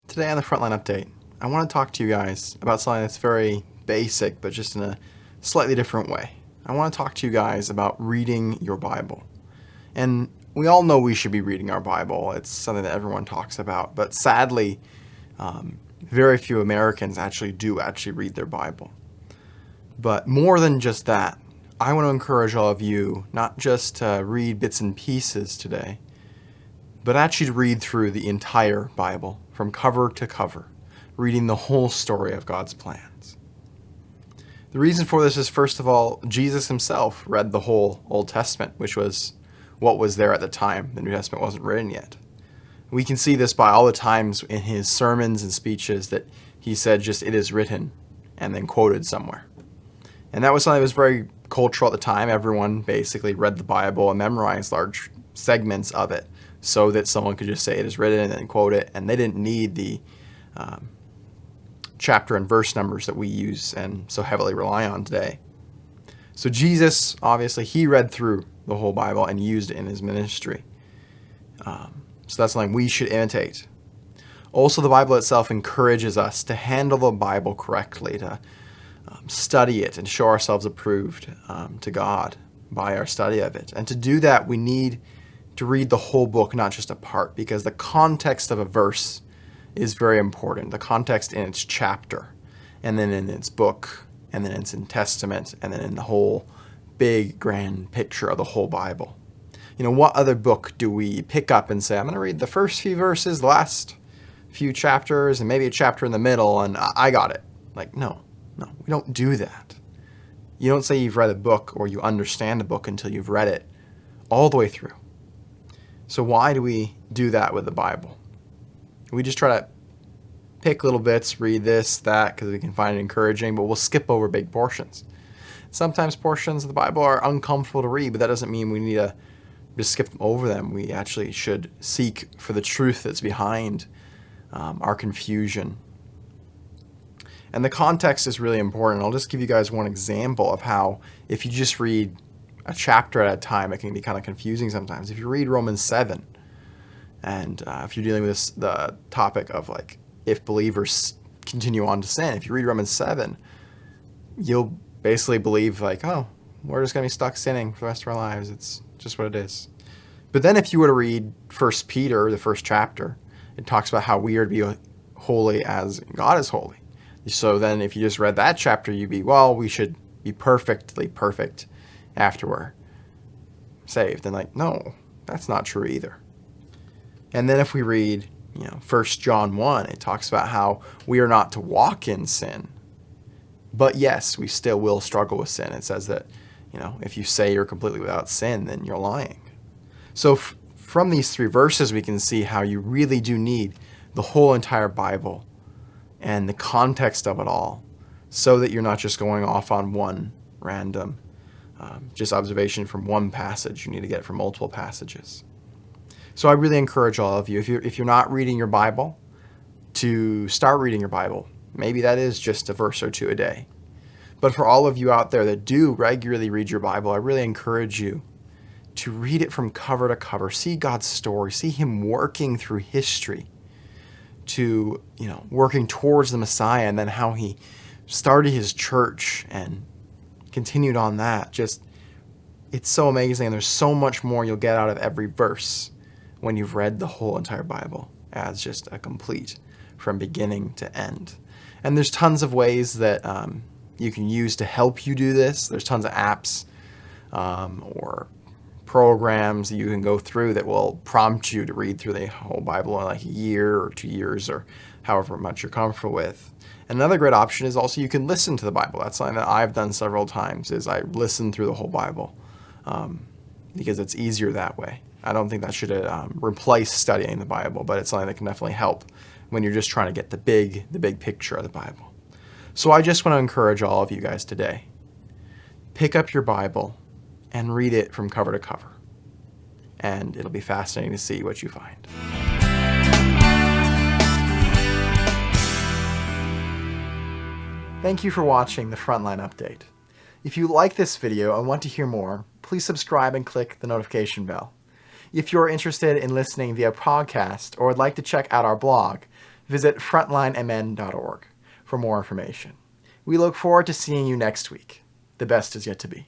Today on the Frontline Update, I want to talk to you guys about something that's very basic, but just in a slightly different way. I want to talk to you guys about reading your Bible. And we all know we should be reading our Bible. It's something that everyone talks about. But sadly, very few Americans actually read their Bible. But more than just that, I want to encourage all of you not just to read bits and pieces today, but actually to read through the entire Bible from cover to cover, reading the whole story of God's plans. The reason for this is, first of all, Jesus himself read the whole Old Testament, which was what was there at the time. The New Testament wasn't written yet. We can see this by all the times in his sermons and speeches that he said just, "It is written," and then quoted somewhere. And that was something that was very cultural at the time. Everyone basically read the Bible and memorized large segments of it so that someone could just say it is written and then quote it, and they didn't need the chapter and verse numbers that we use and so heavily rely on today. So Jesus, obviously, he read through the whole Bible and used it in his ministry. So that's something we should imitate. Also, the Bible itself encourages us to handle the Bible correctly, to study it and show ourselves approved to God by our study of it. And to do that, we need to read the whole book, not just a part, because the context of a verse is very important. The context in its chapter, and then in its book, and then it's in Testament, and then in the whole big, grand picture of the whole Bible. You know, what other book do we pick up and say, I'm going to read the first few verses, the last few chapters, and maybe a chapter in the middle, and I got it? Like, no, we don't do that. You don't say you've read a book or you understand a book until you've read it all the way through. So why do we do that with the Bible? We just try to pick little bits, read this, that, because we can find it encouraging, but we'll skip over big portions. Sometimes portions of the Bible are uncomfortable to read, but that doesn't mean we need to just skip over them. We actually should seek for the truth that's behind our confusion. And the context is really important. I'll just give you guys one example of how if you just read a chapter at a time, it can be kind of confusing sometimes. If you read Romans 7, and if you're dealing with the topic of like if believers continue on to sin, if you read Romans 7, you'll basically believe like, oh, we're just going to be stuck sinning for the rest of our lives. It's just what it is. But then if you were to read 1 Peter, the first chapter, it talks about how we are to be holy as God is holy. So then if you just read that chapter, you'd be, well, we should be perfectly perfect after we're saved. And like, no, that's not true either. And then if we read, 1 John 1, it talks about how we are not to walk in sin. But yes, we still will struggle with sin. It says that, if you say you're completely without sin, then you're lying. So from these three verses, we can see how you really do need the whole entire Bible and the context of it all, so that you're not just going off on one random just observation from one passage. You need to get it from multiple passages. So I really encourage all of you, if you're not reading your Bible, to start reading your Bible. Maybe that is just a verse or two a day. But for all of you out there that do regularly read your Bible, I really encourage you to read it from cover to cover. See God's story. See him working through history to, working towards the Messiah, and then how he started his church and continued on that. It's so amazing, and there's so much more you'll get out of every verse when you've read the whole entire Bible as just a complete from beginning to end. And there's tons of ways that you can use to help you do this. There's tons of apps or programs that you can go through that will prompt you to read through the whole Bible in like a year or 2 years or however much you're comfortable with. Another great option is also you can listen to the Bible. That's something that I've done several times, is I listen through the whole Bible because it's easier that way. I don't think that should replace studying the Bible, but it's something that can definitely help when you're just trying to get the big picture of the Bible. So I just want to encourage all of you guys today, pick up your Bible and read it from cover to cover. And it'll be fascinating to see what you find. Thank you for watching the Frontline Update. If you like this video and want to hear more, please subscribe and click the notification bell. If you're interested in listening via podcast or would like to check out our blog, visit frontlinemn.org for more information. We look forward to seeing you next week. The best is yet to be.